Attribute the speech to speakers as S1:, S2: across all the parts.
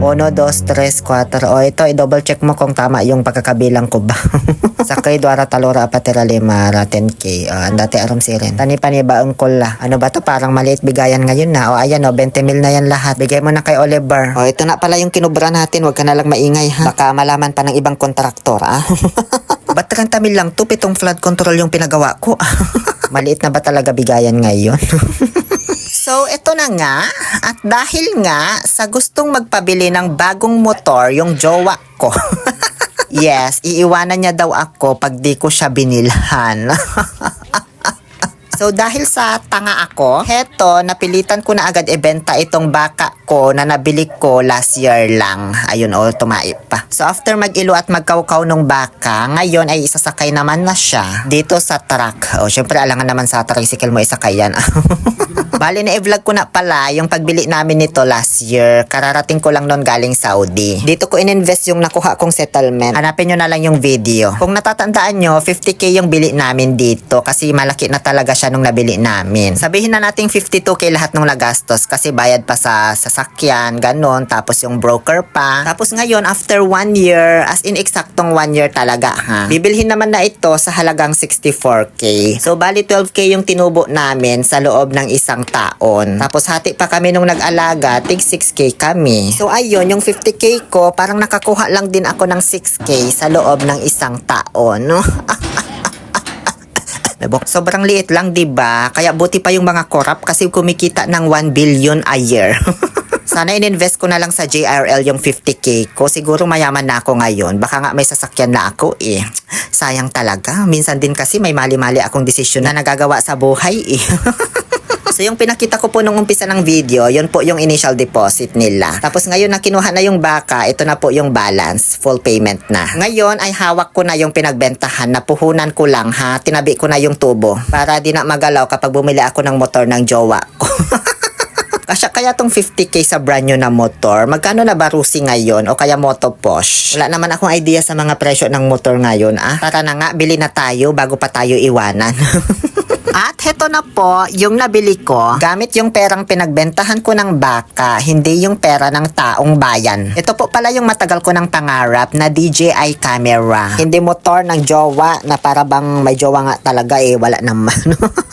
S1: 1, 2, 3, 4. O ito, i-double check mo kung tama yung pagkakabilang ko ba. Sakay, dwara, talura, patira, limara, 10K. Dati aram sirin. Tani pa ni ba ang kula? Ano ba to? Parang maliit bigayan ngayon na. O ayan o, 20 mil na yan lahat. Bigay mo na kay Oliver. O ito na pala yung kinubra natin. Huwag ka na lang maingay ha. Baka malaman pa ng ibang kontraktor ah. Ba't 30 mil lang to? Pitong flood control yung pinagawa ko. Maliit na ba talaga bigayan ngayon? So, ito na nga. At dahil nga sa gustong magpabili ng bagong motor yung jowa ko. Yes, iiwanan niya daw ako pag di ko siya binilhan. So dahil sa tanga ako, heto, napilitan ko na agad ibenta itong baka ko na nabili ko last year lang. Ayun o, tumaip pa. So after mag-ilo at magkaukaw nung baka, ngayon ay isasakay naman na siya dito sa truck. O syempre alangan naman sa tricycle mo isakay yan. Bali na i-vlog ko na pala yung pagbili namin nito last year. Kararating ko lang nun galing Saudi. Dito ko ininvest yung nakuha kong settlement. Hanapin nyo na lang yung video. Kung natatandaan nyo, 50K yung bili namin dito kasi malaki na talaga siya nung nabili namin. Sabihin na nating 52K lahat nung nagastos kasi bayad pa sa sasakyan, ganon, tapos yung broker pa. Tapos ngayon, after 1 year, as in eksaktong 1 year talaga ha, bibilhin naman na ito sa halagang 64K. So bali 12K yung tinubo namin sa loob ng isang taon. Tapos hati pa kami nung nag-alaga, tig 6K kami. So ayun, yung 50K ko, parang nakakuha lang din ako ng 6K sa loob ng isang taon. No? Sobrang liit lang, 'di ba? Kaya buti pa yung mga korap kasi kumikita ng 1 billion a year. Sana ininvest ko na lang sa JRL yung 50K ko. Siguro mayaman na ako ngayon. Baka nga may sasakyan na ako eh. Sayang talaga. Minsan din kasi may mali-mali akong desisyon na nagagawa sa buhay eh. So yung pinakita ko po nung umpisa ng video, yun po yung initial deposit nila. Tapos ngayon na kinuha na yung baka, ito na po yung balance, full payment na. Ngayon ay hawak ko na yung pinagbentahan, napuhunan ko lang ha, tinabi ko na yung tubo para di na magalaw kapag bumili ako ng motor ng jowa ko. Kaya tong 50K sa brand new na motor, magkano na ba Rusi ngayon o kaya Moto Posh? Wala naman akong idea sa mga presyo ng motor ngayon ah. Tara na nga, bili na tayo bago pa tayo iwanan. At heto na po yung nabili ko gamit yung perang pinagbentahan ko ng baka, hindi yung pera ng taong bayan. Ito po pala yung matagal ko ng pangarap na DJI camera. Hindi motor ng jowa na para bang may jowa nga talaga eh, wala naman.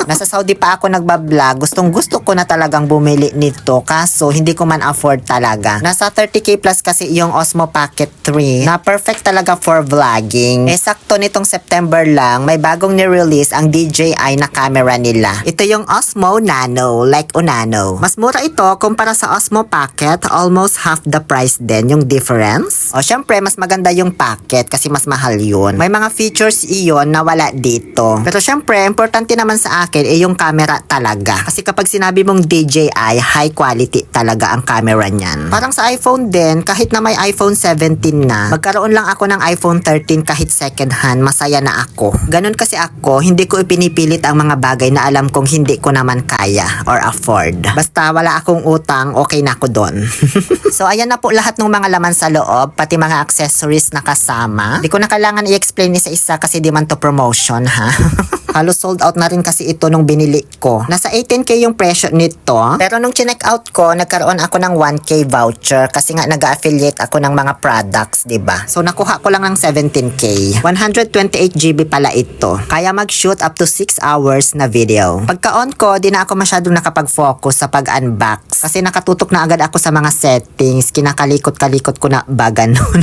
S1: Nasa Saudi pa ako nagbablog, gustong gusto ko na talagang bumili nito kaso hindi ko man afford talaga. Nasa 30K plus kasi yung Osmo Pocket 3 na perfect talaga for vlogging. Eh sakto nitong September lang may bagong ni-release ang DJI na camera nila. Ito yung Osmo Nano, like Unano. Mas mura ito kumpara sa Osmo Pocket, almost half the price din yung difference. O syempre mas maganda yung Pocket kasi mas mahal yun. May mga features iyon na wala dito. Pero syempre importante naman sa akin yung camera talaga. Kasi kapag sinabi mong DJI, high quality talaga ang camera niyan. Parang sa iPhone din, kahit na may iPhone 17 na, magkaroon lang ako ng iPhone 13 kahit second hand, masaya na ako. Ganon kasi ako, hindi ko ipinipilit ang mga bagay na alam kong hindi ko naman kaya or afford. Basta wala akong utang, okay na ako doon. So ayan na po lahat ng mga laman sa loob, pati mga accessories na kasama. Hindi ko na kailangan i-explain isa-isa kasi di man to promotion ha. Halos sold out na rin kasi ito nung binili ko. Nasa 18K yung presyo nito. Pero nung chinek out ko, nagkaroon ako ng 1K voucher kasi nga nag-affiliate ako ng mga products, 'di ba? So nakuha ko lang ng 17K. 128GB pala ito. Kaya mag-shoot up to 6 hours na video. Pagka-on ko, di na ako masyadong nakapag-focus sa pag-unbox kasi nakatutok na agad ako sa mga settings. Kinakalikot-kalikot ko na ba ganun.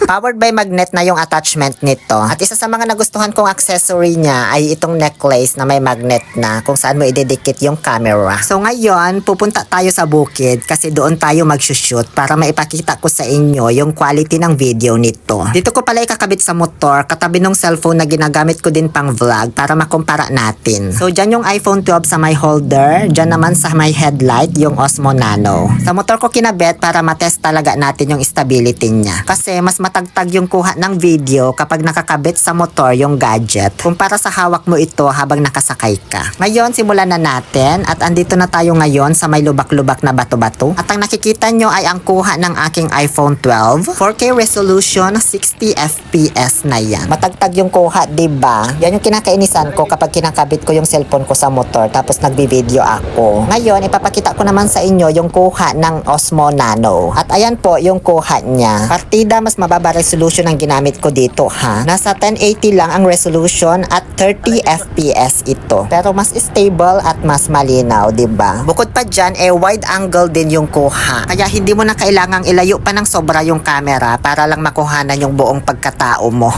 S1: Powered by magnet na yung attachment nito. At isa sa mga nagustuhan kong accessory niya ay itong necklace na may magnet na kung saan mo idedikit yung camera. So ngayon, pupunta tayo sa bukid kasi doon tayo mag-shoot para maipakita ko sa inyo yung quality ng video nito. Dito ko pala ikakabit sa motor katabi ng cellphone na ginagamit ko din pang vlog para makumpara natin. So dyan yung iPhone 12 sa my holder, dyan naman sa my headlight yung Osmo Nano. Sa motor ko kinabit para matest talaga natin yung stability niya. Kasi mas matagal matagtag yung kuha ng video kapag nakakabit sa motor yung gadget kumpara sa hawak mo ito habang nakasakay ka. Ngayon, simulan na natin at andito na tayo ngayon sa may lubak-lubak na bato-bato. At ang nakikita nyo ay ang kuha ng aking iPhone 12. 4K resolution, 60 FPS na yan. Matagtag yung kuha, diba? Yan yung kinakainisan ko kapag kinakabit ko yung cellphone ko sa motor tapos nagbi-video ako. Ngayon, ipapakita ko naman sa inyo yung kuha ng Osmo Nano. At ayan po yung kuha niya. Partida, mas mababa resolution ang ginamit ko dito ha. Nasa 1080 lang ang resolution at 30 FPS ito. Pero mas stable at mas malinaw, diba? Bukod pa dyan, wide angle din yung kuha. Kaya hindi mo na kailangang ilayo pa ng sobra yung camera para lang makuhanan yung buong pagkatao mo.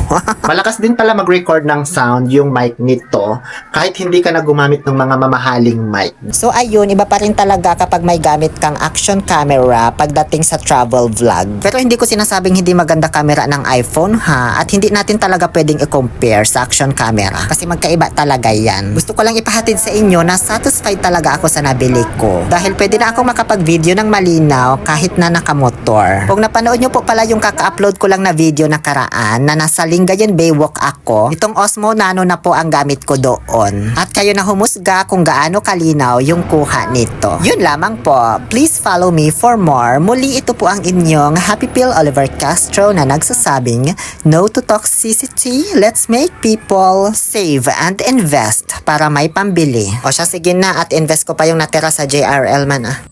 S2: Malakas din pala mag-record ng sound yung mic nito kahit hindi ka na gumamit ng mga mamahaling mic.
S1: So ayun, iba pa rin talaga kapag may gamit kang action camera pagdating sa travel vlog. Pero hindi ko sinasabing hindi maganda camera ng iPhone ha, at hindi natin talaga pwedeng i-compare sa action camera kasi magkaiba talaga yan. Gusto ko lang ipahatid sa inyo na satisfied talaga ako sa nabili ko dahil pwede na akong makapag-video ng malinaw kahit na nakamotor. Kung napanood nyo po pala yung kaka-upload ko lang na video nakaraan na nasa Lingayen Baywalk ako, itong Osmo Nano na po ang gamit ko doon. At kayo na humusga kung gaano kalinaw yung kuha nito. Yun lamang po. Please follow me for more. Muli ito po ang inyong Happy Pill Oliver Castro na nagsasabing no to toxicity. Let's make people save and invest para may pambili. O siya, sige na at invest ko pa yung natira sa JRL man ah.